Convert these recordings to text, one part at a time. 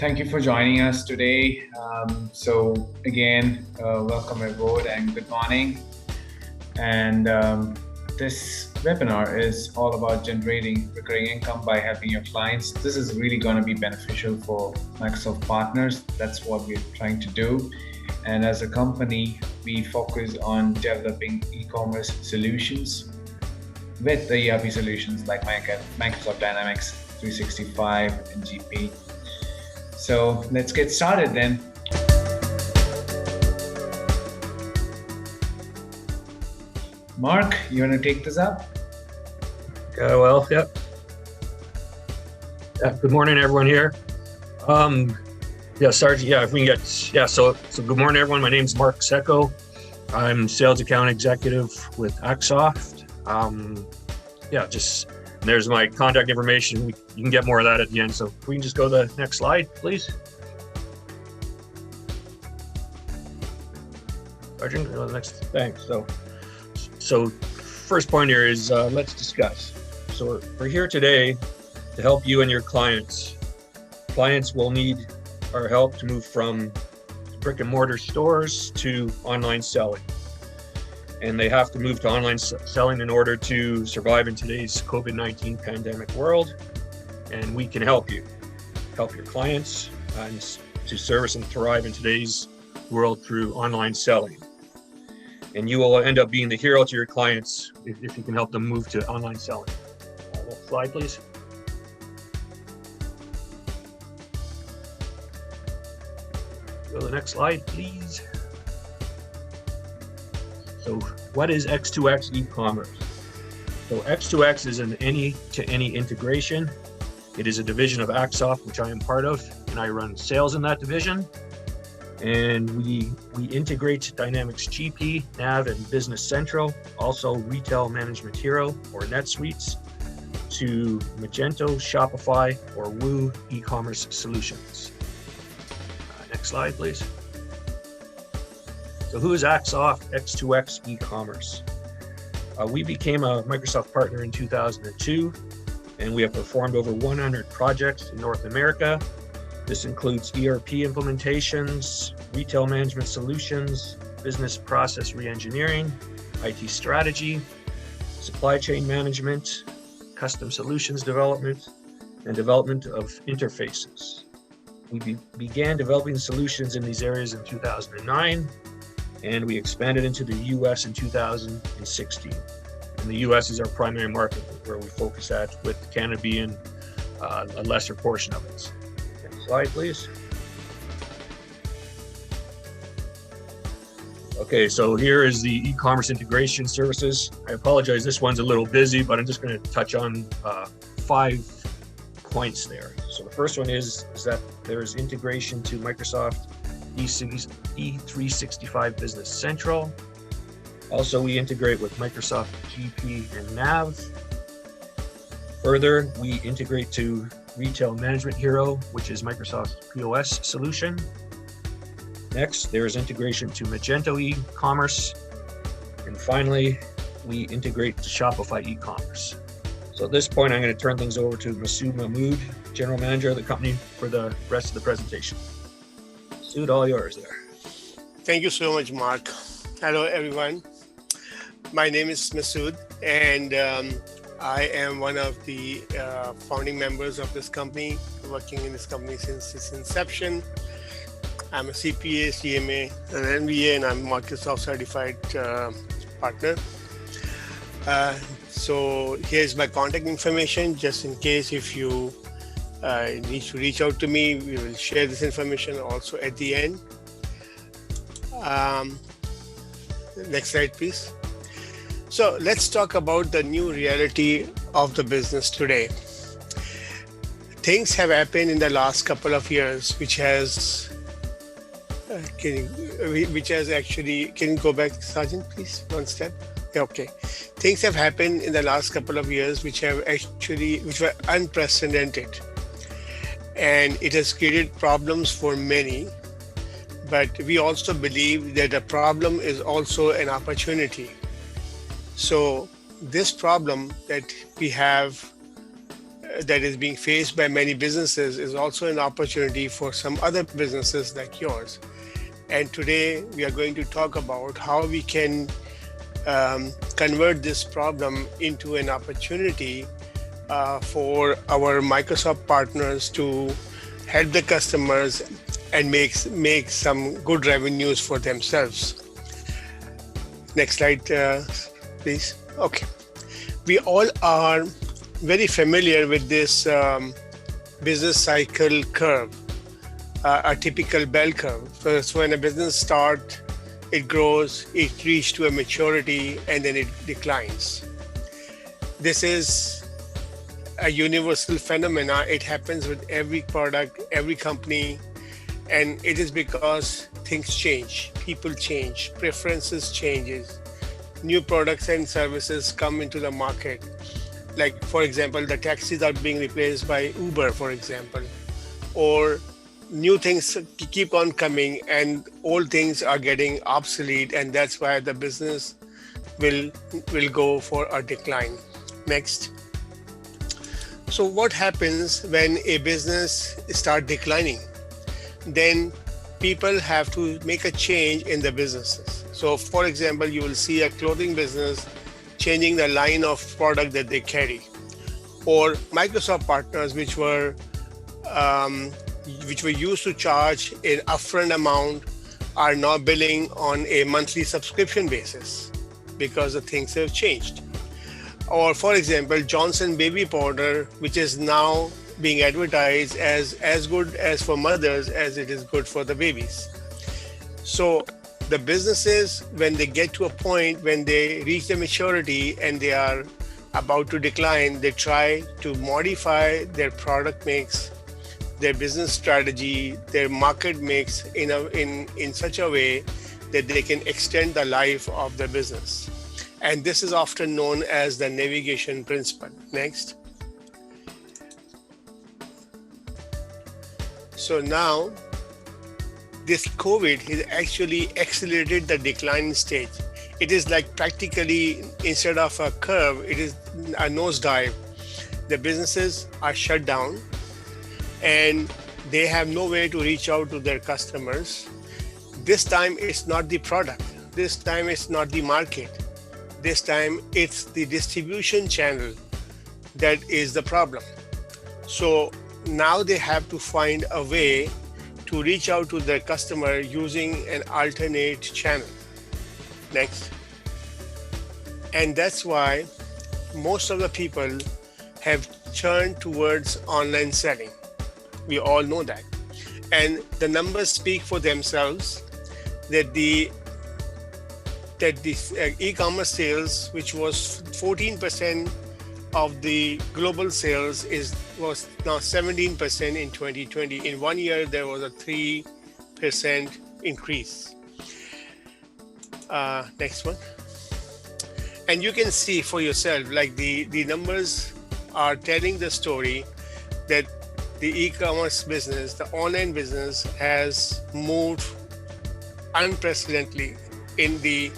Thank you for joining us today. Welcome aboard and good morning. And this webinar is all about generating recurring income by helping your clients. This is really going to be beneficial for Microsoft partners. That's what we're trying to do. And as a company, we focus on developing e-commerce solutions with the ERP solutions like Microsoft Dynamics 365 and GP. So let's get started then. Mark, you want to take this up? Yep. Good morning, everyone here. Sergeant. If we can get, So good morning, everyone. My name is Mark Secco. I'm Sales Account Executive with AccSoft. There's my contact information. You can get more of that at the end. So we can just go to the next slide, please. Sergeant, go to the next. Thanks. So first point here is let's discuss. So we're here today to help you and your clients. Clients will need our help to move from brick and mortar stores to online selling. And they have to move to online selling in order to survive in today's COVID-19 pandemic world. And we can help you, help your clients and to service and thrive in today's world through online selling. And you will end up being the hero to your clients if you can help them move to online selling. Next slide, please. Go to the next slide, please. So what is X2X e-commerce? So X2X is an any-to-any integration. It is a division of AccSoft, which I am part of, and I run sales in that division. And we integrate Dynamics GP, Nav, and Business Central, also Retail Management Hero or NetSuites, to Magento, Shopify, or WooCommerce solutions. Next slide, please. So who is AccSoft X2X e-commerce? We became a Microsoft partner in 2002, and we have performed over 100 projects in North America. This includes ERP implementations, retail management solutions, business process reengineering, IT strategy, supply chain management, custom solutions development, and development of interfaces. We began developing solutions in these areas in 2009, and we expanded into the US in 2016. And the US is our primary market where we focus at, with Canada being a lesser portion of it. Next slide, please. Okay, so here is the e-commerce integration services. I apologize, this one's a little busy, but I'm just going to touch on 5 points there. So the first one is that there is integration to Microsoft E365 Business Central. Also, we integrate with Microsoft GP and Nav. Further, we integrate to Retail Management Hero, which is Microsoft's POS solution. Next, there is integration to Magento e-commerce. And finally, we integrate to Shopify e-commerce. So at this point, I'm going to turn things over to Masood Mahmood, General Manager of the company, for the rest of the presentation. Masood, all yours there. Thank you so much, Mark. Hello, everyone. My name is Masood, and I am one of the founding members of this company, working in this company since its inception. I'm a CPA, CMA, and MBA, and I'm Microsoft certified partner. So here's my contact information, just in case if you need to reach out to me. We will share this information also at the end. Next slide, please. So let's talk about the new reality of the business today. Things have happened in the last couple of years, which has actually, can you go back, Sergeant, please, one step? Okay. Things have happened in the last couple of years which were unprecedented, and it has created problems for many. But we also believe that a problem is also an opportunity. So this problem that we have that is being faced by many businesses is also an opportunity for some other businesses like yours. And today we are going to talk about how we can convert this problem into an opportunity for our Microsoft partners to help the customers and make some good revenues for themselves. Next slide, please. Okay. We all are very familiar with this business cycle curve, a typical bell curve. First, when a business starts, it grows, it reaches to a maturity, and then it declines. This is a universal phenomena. It happens with every product, every company, and it is because things change, people change, preferences changes, new products and services come into the market. Like, for example, the taxis are being replaced by Uber, for example, or new things keep on coming and old things are getting obsolete, and that's why the business will go for a decline. Next. So what happens when a business starts declining? Then people have to make a change in the businesses. So for example, you will see a clothing business changing the line of product that they carry, or Microsoft partners which were used to charge an upfront amount are now billing on a monthly subscription basis because the things have changed. Or for example, Johnson baby powder, which is now being advertised as good as for mothers as it is good for the babies. So the businesses, when they get to a point when they reach the maturity and they are about to decline, they try to modify their product mix, their business strategy, their market mix in such a way that they can extend the life of the business. And this is often known as the navigation principle. Next. So now, this COVID has actually accelerated the decline stage. It is like practically, instead of a curve, it is a nosedive. The businesses are shut down and they have no way to reach out to their customers. This time it's not the product. This time it's not the market. This time it's the distribution channel that is the problem. So now they have to find a way to reach out to their customer using an alternate channel. Next. And that's why most of the people have turned towards online selling. We all know that. And the numbers speak for themselves that the e-commerce sales, which was 14% of the global sales, was now 17% in 2020. In 1 year, there was a 3% increase. Next one. And you can see for yourself, like the numbers are telling the story that the e-commerce business, the online business, has moved unprecedentedly in the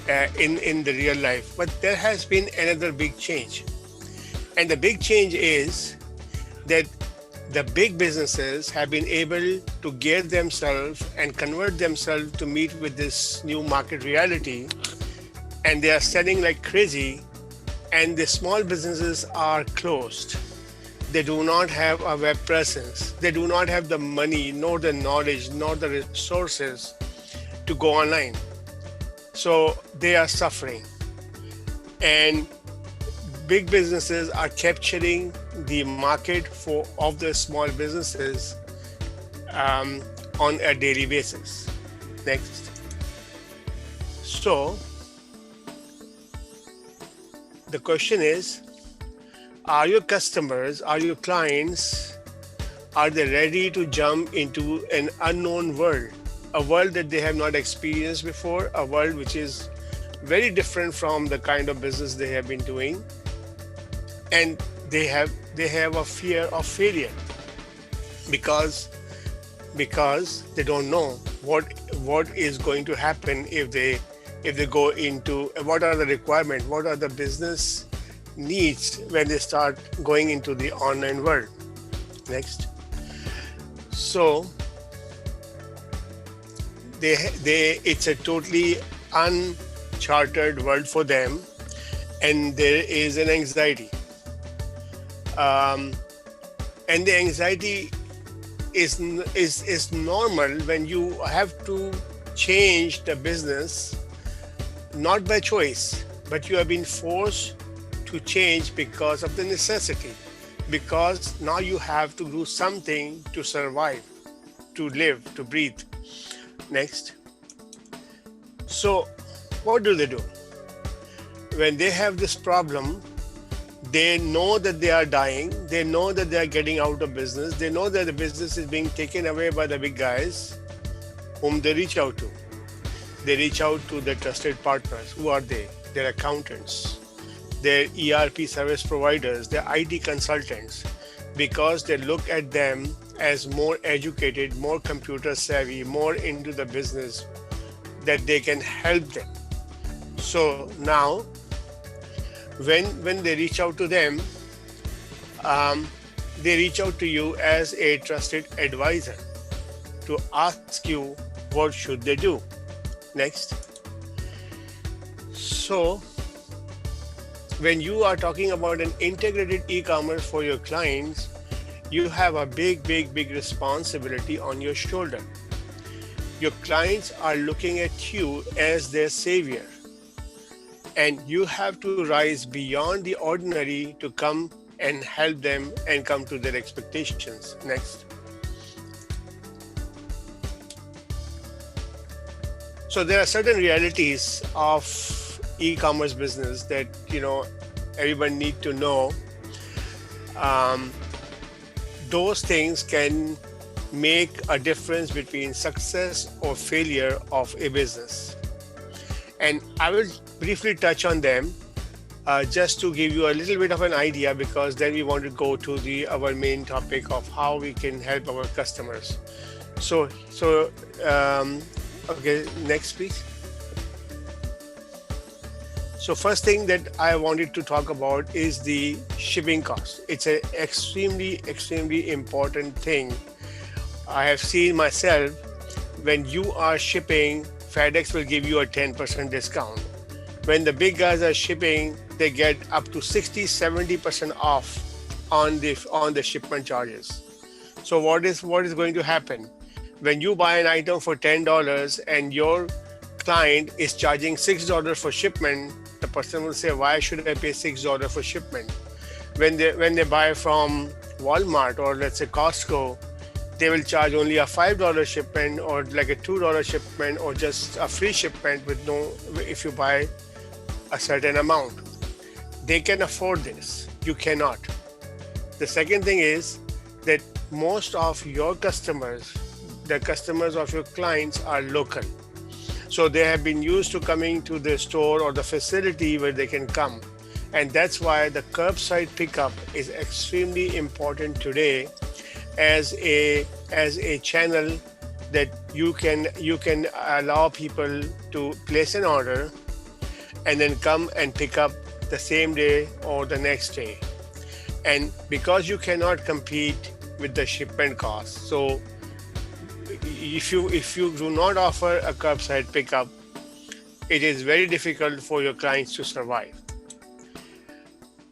real life. But there has been another big change. And the big change is that the big businesses have been able to gear themselves and convert themselves to meet with this new market reality. And they are selling like crazy. And the small businesses are closed. They do not have a web presence. They do not have the money, nor the knowledge, nor the resources to go online. So they are suffering. And big businesses are capturing the market of the small businesses on a daily basis. Next. So the question is, are your customers, are your clients, are they ready to jump into an unknown world? A world that they have not experienced before, a world which is very different from the kind of business they have been doing. And they have a fear of failure because they don't know what is going to happen if they go into, what are the requirements, what are the business needs when they start going into the online world. Next. So it's a totally unchartered world for them, and there is an anxiety. And the anxiety is normal when you have to change the business, not by choice, but you have been forced to change because of the necessity, because now you have to do something to survive, to live, to breathe. Next. So what do? When they have this problem, they know that they are dying, they know that they are getting out of business, they know that the business is being taken away by the big guys, whom they reach out to. They reach out to their trusted partners. Who are they? Their accountants, their ERP service providers, their IT consultants, because they look at them as more educated, more computer savvy, more into the business, that they can help them. So now, when they reach out to them, they reach out to you as a trusted advisor to ask you what should they do. Next. So when you are talking about an integrated e-commerce for your clients, you have a big responsibility on your shoulder. Your clients are looking at you as their savior, and you have to rise beyond the ordinary to come and help them and come to their expectations. Next. So there are certain realities of e-commerce business that everyone need to know. Those things can make a difference between success or failure of a business, and I will briefly touch on them just to give you a little bit of an idea, because then we want to go to our main topic of how we can help our customers. Okay, next please. So first thing that I wanted to talk about is the shipping cost. It's an extremely important thing. I have seen myself, when you are shipping, FedEx will give you a 10% discount. When the big guys are shipping, they get up to 60-70% off on the shipment charges. So what is going to happen? When you buy an item for $10 and your client is charging $6 for shipment, the person will say, why should I pay $6 for shipment? When they buy from Walmart or let's say Costco, they will charge only a $5 shipment or like a $2 shipment or just a free shipment if you buy a certain amount. They can afford this. You cannot. The second thing is that most of your customers, the customers of your clients, are local. So they have been used to coming to the store or the facility where they can come. And that's why the curbside pickup is extremely important today as a channel that you can allow people to place an order and then come and pick up the same day or the next day. And because you cannot compete with the shipment cost, so if you do not offer a curbside pickup, it is very difficult for your clients to survive.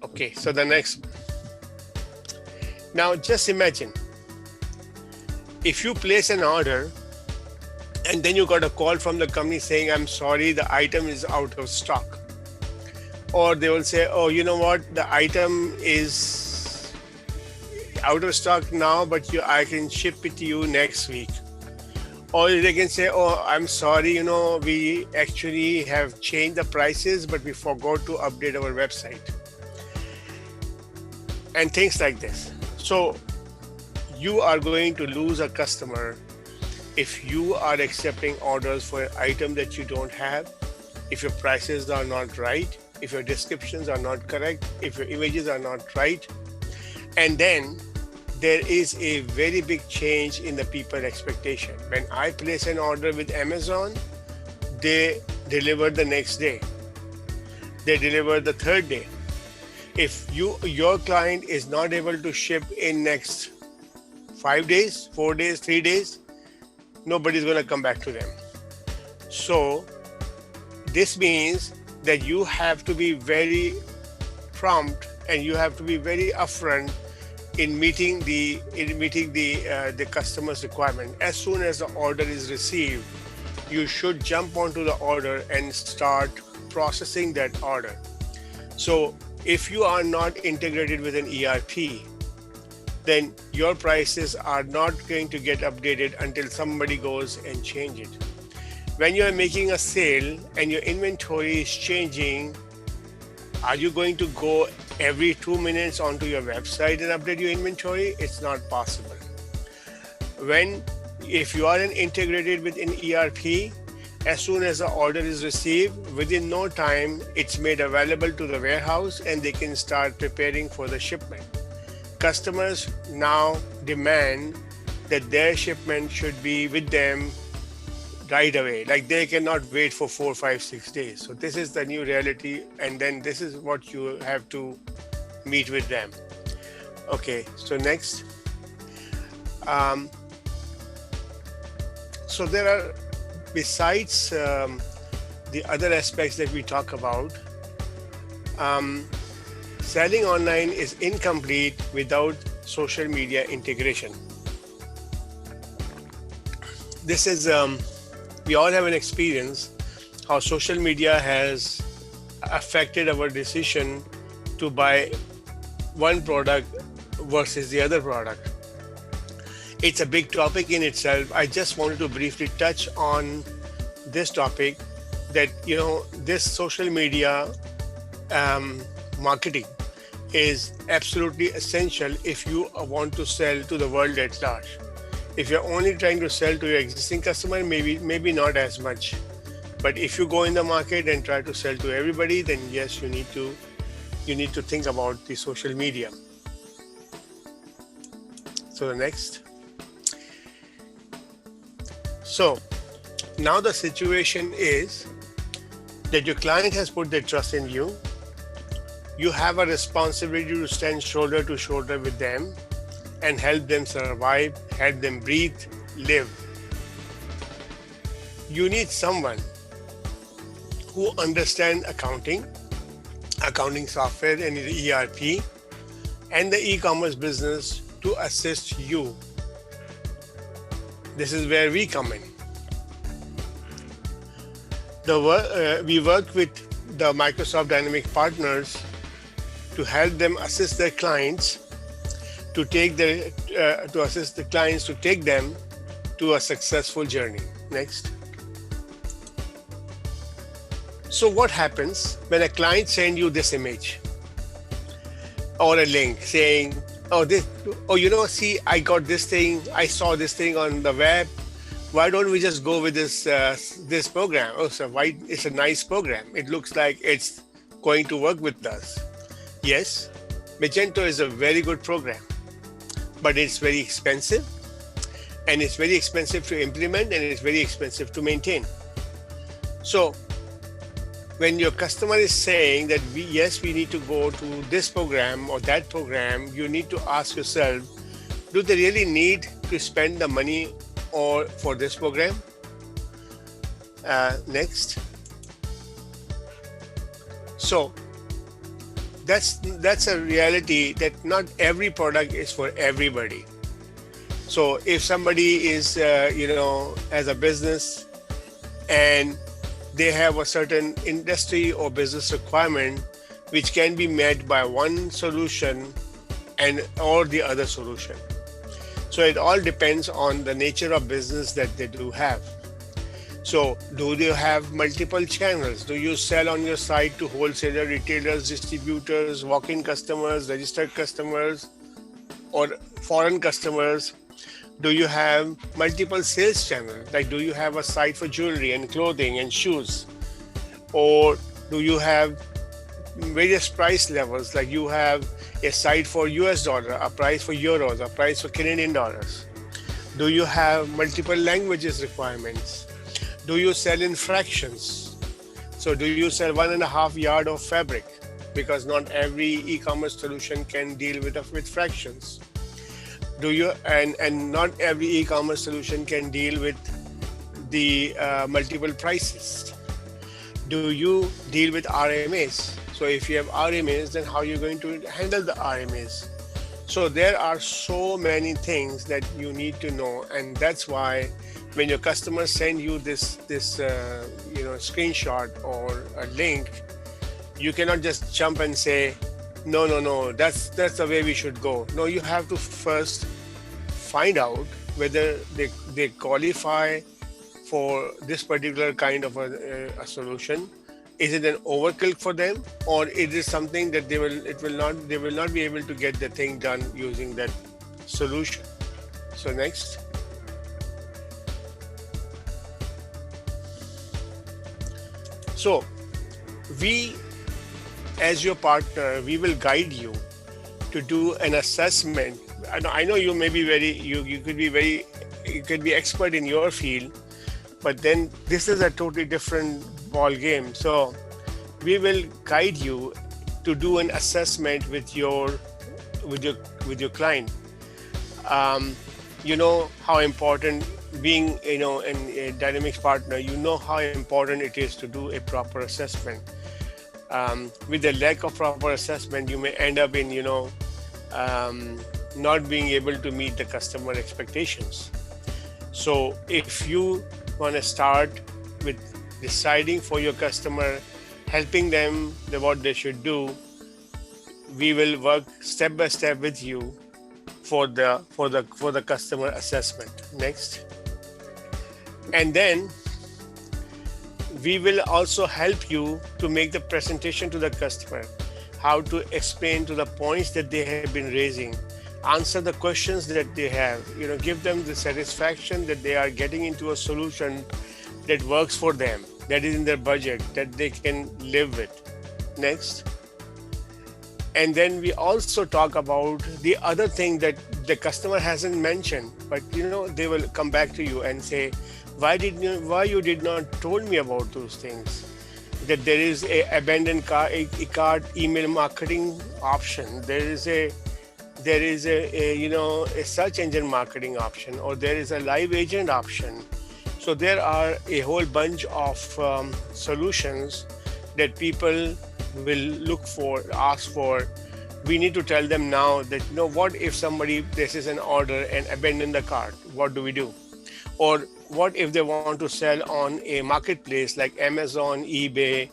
Okay, so the next. Now just imagine if you place an order and then you got a call from the company saying, I'm sorry, the item is out of stock. Or they will say, oh, you know what, the item is out of stock now, but I can ship it to you next week. Or they can say, oh, I'm sorry, we actually have changed the prices, but we forgot to update our website. And things like this. So you are going to lose a customer if you are accepting orders for an item that you don't have, if your prices are not right, if your descriptions are not correct, if your images are not right. And then there is a very big change in the people expectation. When I place an order with Amazon, they deliver the next day. They deliver the third day. If your client is not able to ship in next 5 days, 4 days, 3 days, nobody's going to come back to them. So this means that you have to be very prompt and you have to be very upfront in meeting the customer's requirement. As soon as the order is received, you should jump onto the order and start processing that order. So if you are not integrated with an ERP, then your prices are not going to get updated until somebody goes and change it. When you are making a sale and your inventory is changing, are you going to go every 2 minutes onto your website and update your inventory? It's not possible. If you are integrated with an ERP, as soon as the order is received, within no time, it's made available to the warehouse and they can start preparing for the shipment. Customers now demand that their shipment should be with them right away. Like they cannot wait for 4, 5, 6 days. So this is the new reality. And then this is what you have to meet with them. Okay, so next. So there are, besides the other aspects that we talk about, selling online is incomplete without social media integration. This is, we all have an experience how social media has affected our decision to buy one product versus the other product. It's a big topic in itself. I just wanted to briefly touch on this topic that, this social media marketing is absolutely essential if you want to sell to the world at large. If you're only trying to sell to your existing customer, maybe not as much. But if you go in the market and try to sell to everybody, then yes, you need to think about the social media. So the next. So now the situation is that your client has put their trust in you. You have a responsibility to stand shoulder to shoulder with them and help them survive, help them breathe, live. You need someone who understands accounting software and the ERP and the e-commerce business to assist you. This is where we come in. We work with the Microsoft Dynamics partners to help them assist their clients to assist the clients to take them to a successful journey. Next. So what happens when a client sends you this image or a link saying, see, I got this thing, I saw this thing on the web. Why don't we just go with this program? Oh, so why? It's a nice program. It looks like it's going to work with us. Yes, Magento is a very good program, but it's very expensive, and it's very expensive to implement, and it's very expensive to maintain. So when your customer is saying that we need to go to this program or that program, you need to ask yourself, do they really need to spend the money for this program? Next. So that's a reality that not every product is for everybody. So if somebody is, has a business and they have a certain industry or business requirement which can be met by one solution or the other solution. So it all depends on the nature of business that they do have. So do you have multiple channels? Do you sell on your site to wholesaler, retailers, distributors, walk-in customers, registered customers, or foreign customers? Do you have multiple sales channels? Like, do you have a site for jewelry and clothing and shoes? Or do you have various price levels? Like you have a site for US dollar, a price for euros, a price for Canadian dollars. Do you have multiple languages requirements? Do you sell in fractions? So do you sell 1.5 yards of fabric? because not every e-commerce solution can deal with fractions. And not every e-commerce solution can deal with the multiple prices. Do you deal with RMAs? So if you have RMAs, then how are you going to handle the RMAs? So there are so many things that you need to know, and that's why when your customers send you this screenshot or a link, you cannot just jump and say, no, that's the way we should go. No, you have to first find out whether they qualify for this particular kind of a solution. Is it an overkill for them, or is it something that they will not be able to get the thing done using that solution? So next. So we, as your partner, we will guide you to do an assessment. I know you may be you could be expert in your field, but then this is a totally different ball game. So we will guide you to do an assessment with your client. You know how important, being a Dynamics partner, you know how important it is to do a proper assessment. With the lack of proper assessment, you may end up in not being able to meet the customer expectations. So if you want to start with deciding for your customer, helping them what they should do, we will work step by step with you for the customer assessment. Next. And then we will also help you to make the presentation to the customer, how to explain to the points that they have been raising, answer the questions that they have, give them the satisfaction that they are getting into a solution that works for them, that is in their budget, that they can live with. Next. And then we also talk about the other thing that the customer hasn't mentioned, but they will come back to you and say, why you did not told me about those things? That there is a abandoned cart email marketing option. There is a search engine marketing option, or there is a live agent option. So there are a whole bunch of solutions that people will ask for. We need to tell them now that, what if somebody places an order and abandon the cart? What do we do? Or what if they want to sell on a marketplace like Amazon, eBay,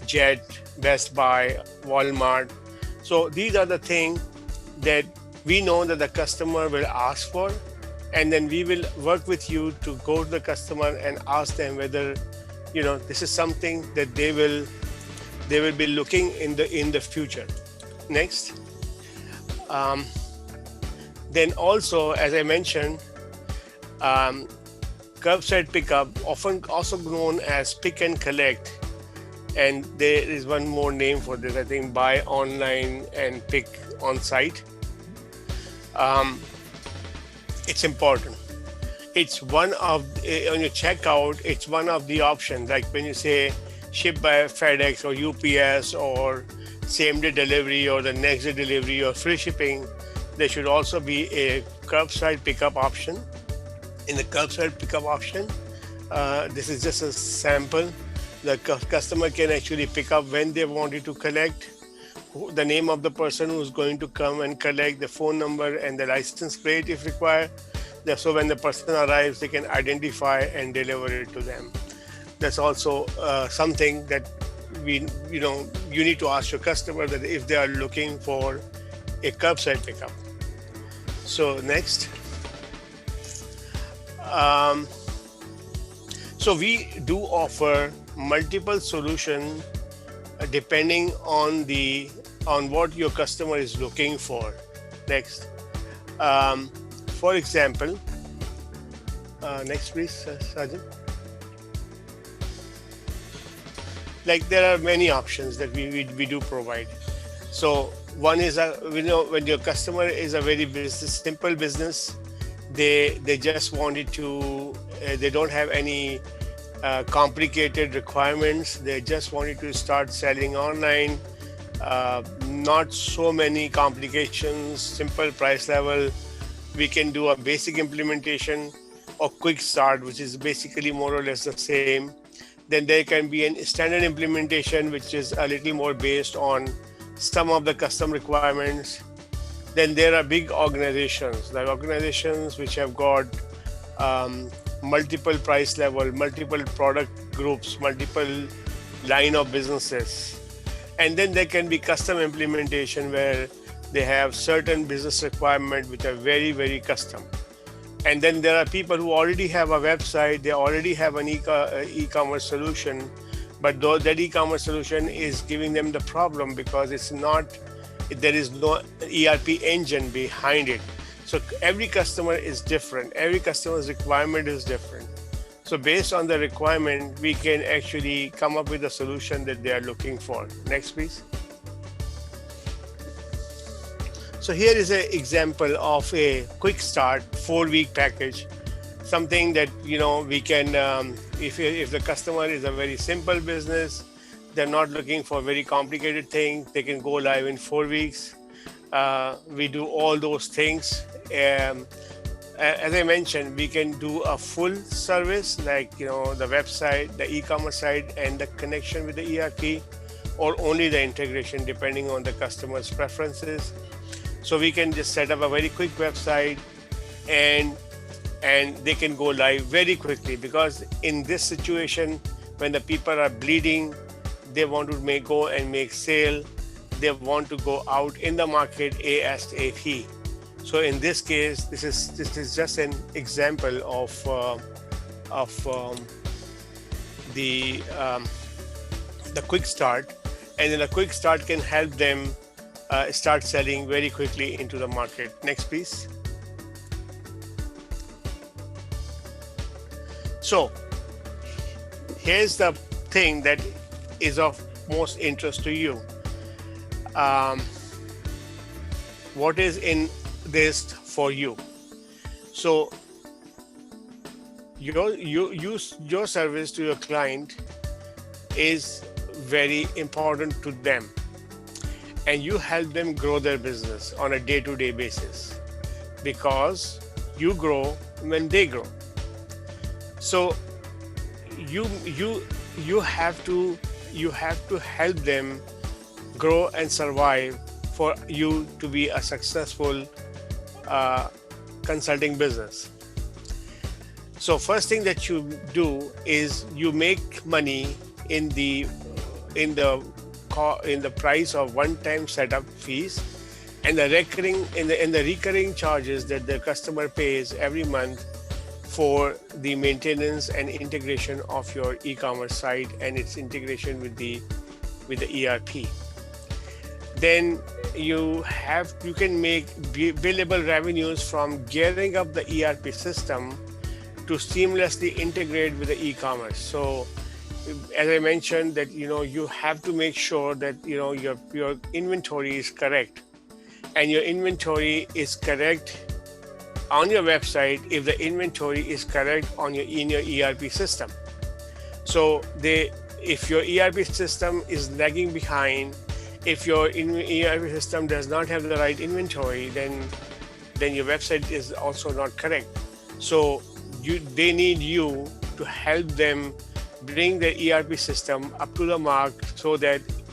Jet, Best Buy, Walmart? So these are the things that we know that the customer will ask for, and then we will work with you to go to the customer and ask them whether this is something that they will be looking in the future. Next. Then also, as I mentioned, curbside pickup, often also known as pick and collect, and there is one more name for this, I think, buy online and pick on site. It's important. It's one of, on your checkout, it's one of the options. Like when you say ship by FedEx or UPS or same day delivery or the next day delivery or free shipping, there should also be a curbside pickup option. In the curbside pickup option, this is just a sample. The customer can actually pick up when they wanted to collect, the name of the person who's going to come and collect, the phone number and the license plate if required. So when the person arrives, they can identify and deliver it to them. That's also something that you need to ask your customer that if they are looking for a curbside pickup. So next. So we do offer multiple solutions depending on what your customer is looking for. Next. For example, next please, Sajid. Like there are many options that we do provide. So one is when your customer is a very simple business, they just wanted to, they don't have any complicated requirements. They just wanted to start selling online. not so many complications, simple price level. We can do a basic implementation or quick start, which is basically more or less the same. Then there can be a standard implementation, which is a little more based on some of the custom requirements. Then there are big organizations, like organizations which have got multiple price level, multiple product groups, multiple line of businesses. And then there can be custom implementation where they have certain business requirements which are very, very custom. And then there are people who already have a website, they already have an e-commerce solution, but that e-commerce solution is giving them the problem because there is no ERP engine behind it. So every customer is different. Every customer's requirement is different. So based on the requirement, we can actually come up with a solution that they are looking for. Next, please. So here is an example of a quick start 4-week package, something that we can, if the customer is a very simple business, they're not looking for very complicated things, they can go live in 4 weeks. We do all those things. As I mentioned, we can do a full service like the website, the e-commerce site, and the connection with the ERP, or only the integration depending on the customer's preferences. So we can just set up a very quick website and they can go live very quickly, because in this situation, when the people are bleeding, they want to go and make sale. They want to go out in the market ASAP. So in this case, this is just an example of the quick start, and then a quick start can help them start selling very quickly into the market. Next, please. So here's the thing that is of most interest to you. What is in this for you? So your service to your client is very important to them, and you help them grow their business on a day-to-day basis, because you grow when they grow. So you have to help them grow and survive for you to be a successful consulting business. So first thing that you do is you make money in the price of one-time setup fees and the recurring charges that the customer pays every month for the maintenance and integration of your e-commerce site and its integration with the ERP. Then you can make billable revenues from gearing up the ERP system to seamlessly integrate with the e-commerce. So as I mentioned, that you have to make sure that your inventory is correct, and your inventory is correct on your website if the inventory is correct in your ERP system. So if your ERP system is lagging behind, if your ERP system does not have the right inventory, then your website is also not correct. So they need you to help them bring the ERP system up to the mark,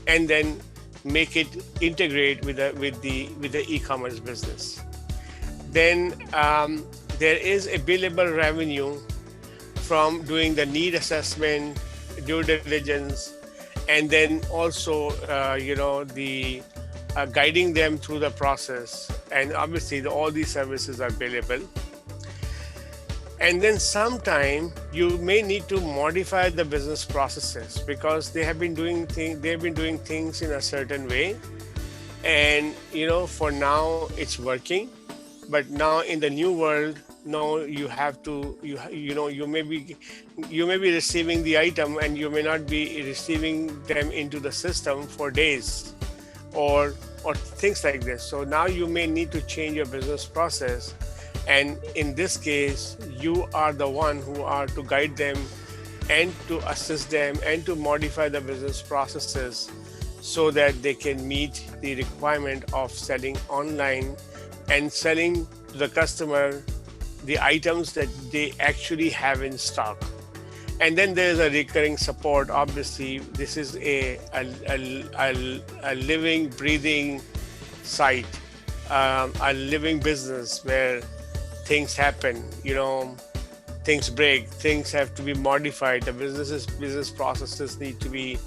and then make it integrate with the e-commerce business. Then there is a billable revenue from doing the need assessment, due diligence, and then also the guiding them through the process. And obviously all these services are billable. And then sometime you may need to modify the business processes, because they've been doing things in a certain way, and for now it's working, but now in the new world, now you have to you may be receiving the item and you may not be receiving them into the system for days or things like this. So now you may need to change your business process. And in this case, you are the one who are to guide them and to assist them and to modify the business processes so that they can meet the requirement of selling online and selling to the customer the items that they actually have in stock. And then there's a recurring support. Obviously, this is a living, breathing site, a living business where things happen, things break, things have to be modified, the business processes need to be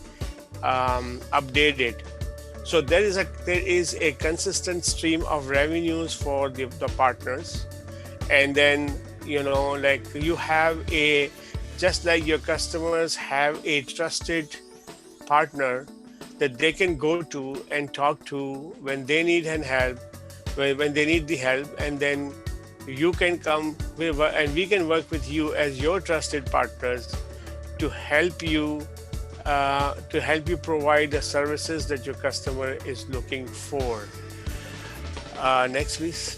updated. So there is a consistent stream of revenues for the partners. And then, you have just like your customers have a trusted partner that they can go to and talk to when they need help, when they need the help, and then you can come and we can work with you as your trusted partners to help you provide the services that your customer is looking for. Next, please.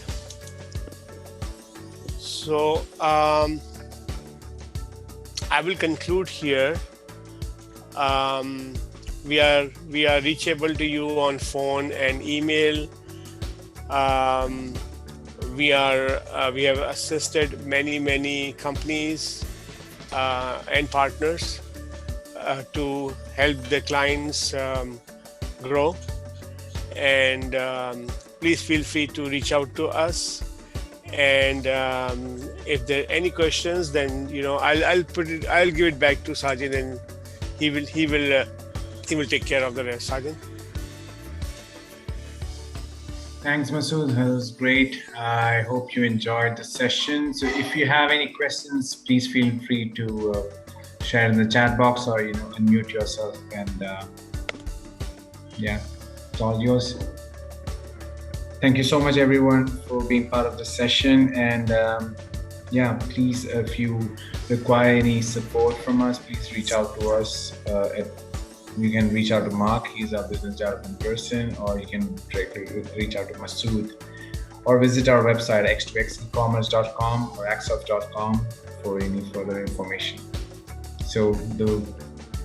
So I will conclude here. We are reachable to you on phone and email. We have assisted many companies and partners to help the clients grow. And please feel free to reach out to us. And if there are any questions, then I'll give it back to Sajid, and he will take care of the rest. Sajid. Thanks, Masood. That was great. I hope you enjoyed the session. So if you have any questions, please feel free to share in the chat box, or unmute yourself, and it's all yours. Thank you so much, everyone, for being part of the session. And please, if you require any support from us, please reach out to us. You can reach out to Mark, he's our business development person, or you can directly reach out to Masood, or visit our website x2xecommerce.com or AccSoft.com for any further information. So the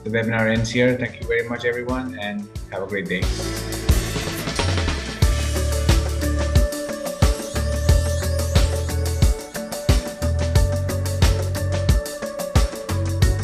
webinar ends here. Thank you very much, everyone, and have a great day.